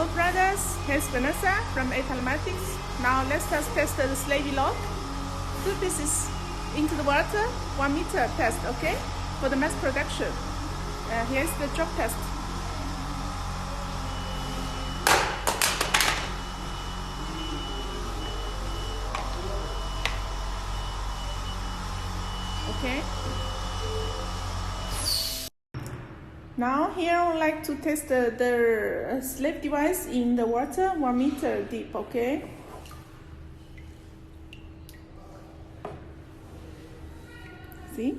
Hello brothers, here's Vanessa from A-Telematics. Now let's just test the slavey lock. 2 pieces into the water, 1 meter test, okay? For the mass production. Here's the drop test. Okay. Now here I would like to test the slave device in the water 1 meter deep, okay? See?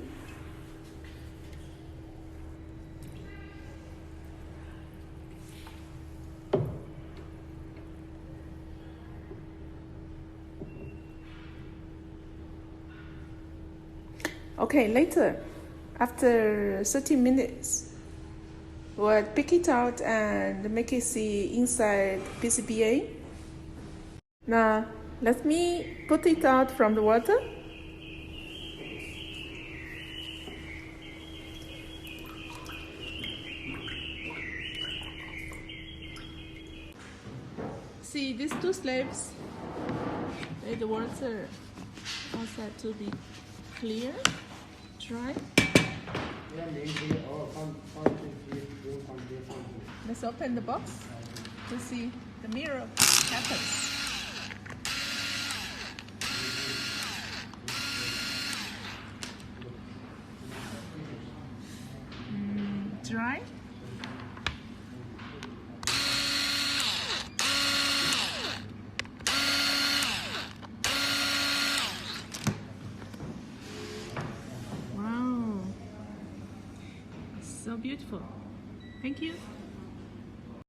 Okay, later, after 30 minutes, we'll pick it out and make it see inside PCBA. Now, let me put it out from the water. See, these 2 slaves, let the water outside to be clear, dry. Let's open the box to see the mirror happens. Dry. Wow, so beautiful. Thank you.